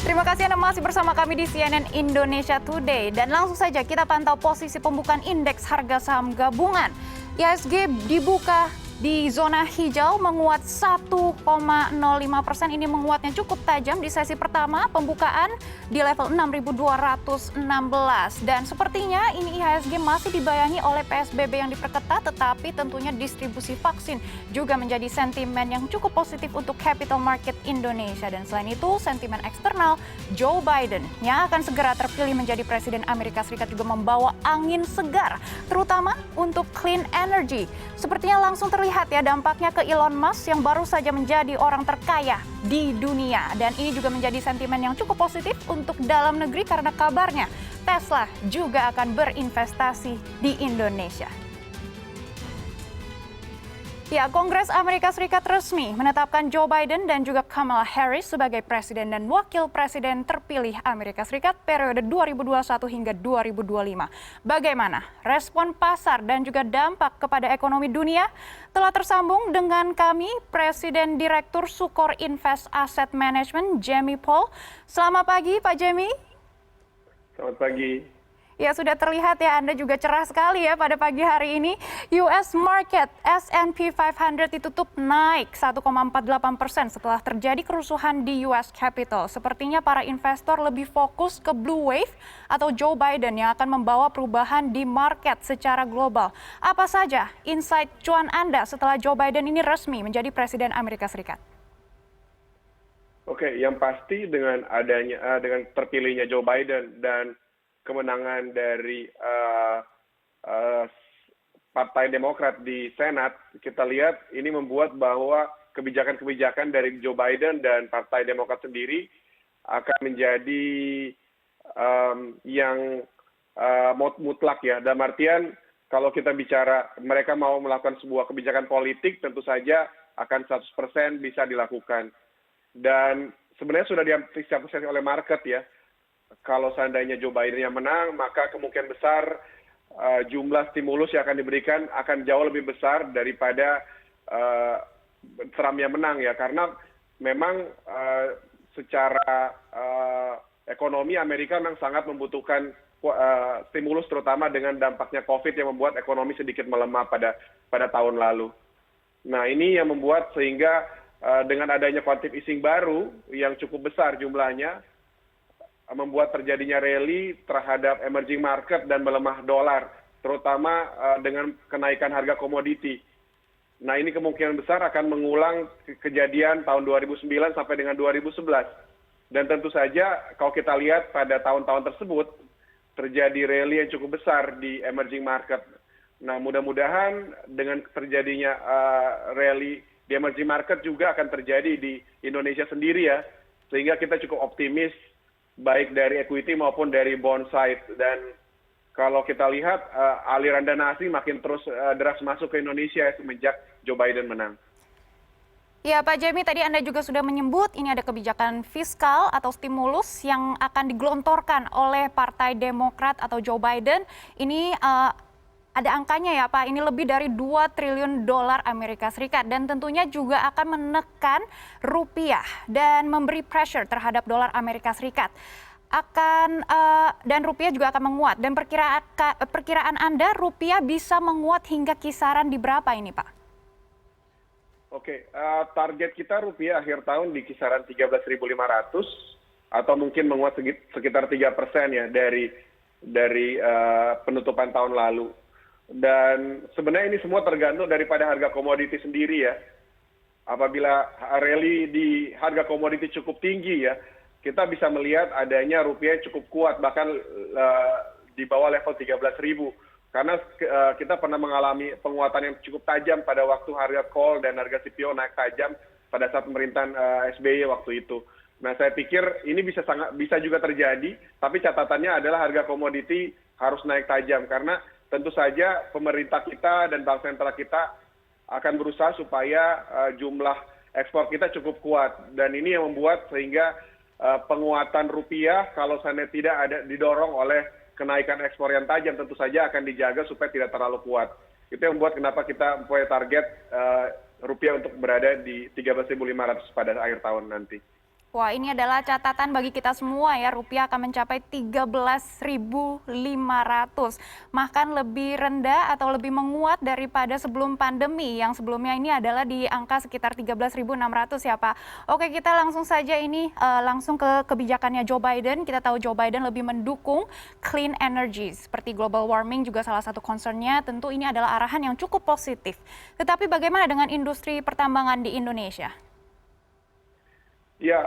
Terima kasih Anda masih bersama kami di CNN Indonesia Today. Dan langsung saja kita pantau posisi pembukaan indeks harga saham gabungan. IHSG dibuka di zona hijau menguat 1,05%. Ini menguatnya cukup tajam di sesi pertama pembukaan di level 6.216. Dan sepertinya ini IHSG masih dibayangi oleh PSBB yang diperketat, tetapi tentunya distribusi vaksin juga menjadi sentimen yang cukup positif untuk capital market Indonesia. Dan selain itu, sentimen eksternal Joe Biden yang akan segera terpilih menjadi Presiden Amerika Serikat juga membawa angin segar, terutama untuk clean energy. Sepertinya langsung terlihat ya dampaknya ke Elon Musk yang baru saja menjadi orang terkaya di dunia. Dan ini juga menjadi sentimen yang cukup positif untuk dalam negeri karena kabarnya Tesla juga akan berinvestasi di Indonesia. Ya, Kongres Amerika Serikat resmi menetapkan Joe Biden dan juga Kamala Harris sebagai Presiden dan Wakil Presiden terpilih Amerika Serikat periode 2021 hingga 2025. Bagaimana respon pasar dan juga dampak kepada ekonomi dunia? Telah tersambung dengan kami Presiden Direktur Sukor Invest Asset Management, Jamie Paul. Selamat pagi Pak Jamie. Selamat pagi. Ya, sudah terlihat ya Anda juga cerah sekali ya pada pagi hari ini. US Market S&P 500 ditutup naik 1,48% setelah terjadi kerusuhan di US Capitol. Sepertinya para investor lebih fokus ke Blue Wave atau Joe Biden yang akan membawa perubahan di market secara global. Apa saja insight cuan Anda setelah Joe Biden ini resmi menjadi Presiden Amerika Serikat? Oke, yang pasti dengan terpilihnya Joe Biden dan kemenangan dari Partai Demokrat di Senat, kita lihat ini membuat bahwa kebijakan-kebijakan dari Joe Biden dan Partai Demokrat sendiri akan menjadi yang mutlak ya. Dalam artian kalau kita bicara mereka mau melakukan sebuah kebijakan politik, tentu saja akan 100% bisa dilakukan. Dan sebenarnya sudah diantisipasi oleh market ya. Kalau seandainya Joe Biden yang menang, maka kemungkinan besar jumlah stimulus yang akan diberikan akan jauh lebih besar daripada Trump yang menang ya. Karena memang secara ekonomi Amerika memang sangat membutuhkan stimulus, terutama dengan dampaknya COVID yang membuat ekonomi sedikit melemah pada tahun lalu. Nah, ini yang membuat sehingga dengan adanya quantitative easing baru yang cukup besar jumlahnya, membuat terjadinya rally terhadap emerging market dan melemah dolar, terutama dengan kenaikan harga komoditi. Nah, ini kemungkinan besar akan mengulang kejadian tahun 2009 sampai dengan 2011. Dan tentu saja kalau kita lihat pada tahun-tahun tersebut, terjadi rally yang cukup besar di emerging market. Nah, mudah-mudahan dengan terjadinya rally di emerging market juga akan terjadi di Indonesia sendiri ya, sehingga kita cukup optimis baik dari equity maupun dari bond side. Dan kalau kita lihat aliran dana asing makin terus deras masuk ke Indonesia semenjak Joe Biden menang. Ya, Pak Jamie, tadi Anda juga sudah menyebut ini ada kebijakan fiskal atau stimulus yang akan digelontorkan oleh Partai Demokrat atau Joe Biden. Ini ada angkanya ya Pak, ini lebih dari 2 triliun dolar Amerika Serikat dan tentunya juga akan menekan rupiah dan memberi pressure terhadap dolar Amerika Serikat. Dan rupiah juga akan menguat. Dan perkiraan Anda rupiah bisa menguat hingga kisaran di berapa ini Pak? Oke, target kita rupiah akhir tahun di kisaran 13.500 atau mungkin menguat sekitar 3% ya dari penutupan tahun lalu. Dan sebenarnya ini semua tergantung daripada harga komoditi sendiri ya. Apabila rally di harga komoditi cukup tinggi ya, kita bisa melihat adanya rupiah cukup kuat, bahkan di bawah level 13.000. Karena kita pernah mengalami penguatan yang cukup tajam pada waktu harga coal dan harga CPO naik tajam pada saat pemerintahan SBY waktu itu. Nah, saya pikir ini bisa juga terjadi, tapi catatannya adalah harga komoditi harus naik tajam karena tentu saja pemerintah kita dan bank sentral kita akan berusaha supaya jumlah ekspor kita cukup kuat. Dan ini yang membuat sehingga penguatan rupiah kalau seandainya tidak ada didorong oleh kenaikan ekspor yang tajam, tentu saja akan dijaga supaya tidak terlalu kuat. Itu yang membuat kenapa kita mempunyai target rupiah untuk berada di 13.500 pada akhir tahun nanti. Wah, ini adalah catatan bagi kita semua ya, rupiah akan mencapai 13.500, bahkan lebih rendah atau lebih menguat daripada sebelum pandemi, yang sebelumnya ini adalah di angka sekitar 13.600 ya Pak. Oke, kita langsung saja ini langsung ke kebijakannya Joe Biden. Kita tahu Joe Biden lebih mendukung clean energy, seperti global warming juga salah satu concernnya, tentu ini adalah arahan yang cukup positif. Tetapi bagaimana dengan industri pertambangan di Indonesia? Ya,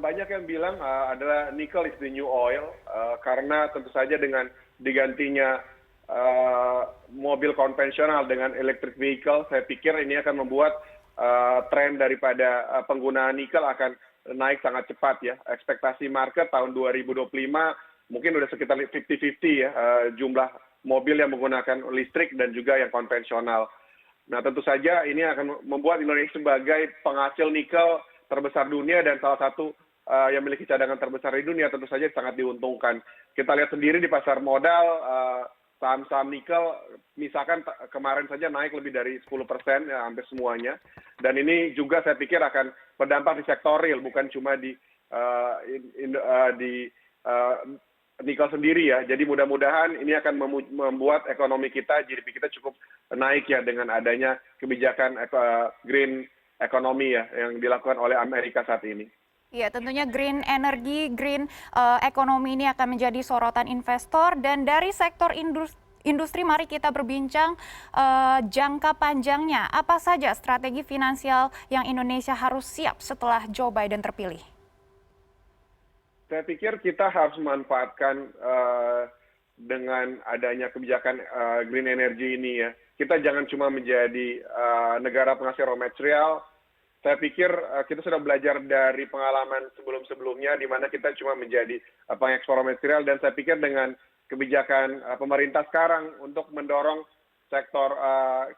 banyak yang bilang adalah nickel is the new oil, karena tentu saja dengan digantinya mobil konvensional dengan electric vehicle, saya pikir ini akan membuat tren daripada penggunaan nikel akan naik sangat cepat ya. Ekspektasi market tahun 2025 mungkin udah sekitar 50-50 ya, jumlah mobil yang menggunakan listrik dan juga yang konvensional. Nah, tentu saja ini akan membuat Indonesia sebagai penghasil nikel terbesar dunia dan salah satu yang memiliki cadangan terbesar di dunia tentu saja sangat diuntungkan. Kita lihat sendiri di pasar modal, saham-saham nikel misalkan kemarin saja naik lebih dari 10%, ya, hampir semuanya. Dan ini juga saya pikir akan berdampak di sektor real, bukan cuma di nikel sendiri ya. Jadi mudah-mudahan ini akan membuat ekonomi kita, GDP kita cukup naik ya dengan adanya kebijakan green ekonomi ya yang dilakukan oleh Amerika saat ini. Ya, tentunya green energy, green ekonomi ini akan menjadi sorotan investor. Dan dari sektor industri, mari kita berbincang jangka panjangnya. Apa saja strategi finansial yang Indonesia harus siap setelah Joe Biden terpilih? Saya pikir kita harus memanfaatkan dengan adanya kebijakan green energy ini ya. Kita jangan cuma menjadi negara penghasil raw material. Saya pikir kita sudah belajar dari pengalaman sebelum-sebelumnya di mana kita cuma menjadi pengekspor raw material, dan saya pikir dengan kebijakan pemerintah sekarang untuk mendorong sektor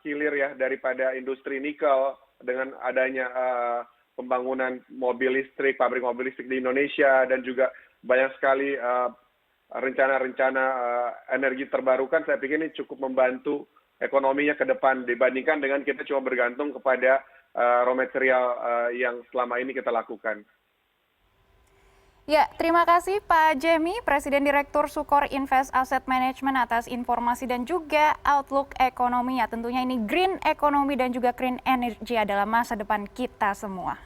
hilir ya daripada industri nikel dengan adanya pembangunan mobil listrik, pabrik mobil listrik di Indonesia, dan juga banyak sekali rencana-rencana energi terbarukan, saya pikir ini cukup membantu ekonominya ke depan dibandingkan dengan kita cuma bergantung kepada raw material yang selama ini kita lakukan. Ya, terima kasih Pak Jemi, Presiden Direktur Sukor Invest Asset Management atas informasi dan juga outlook ekonominya. Tentunya ini green ekonomi dan juga green energy adalah masa depan kita semua.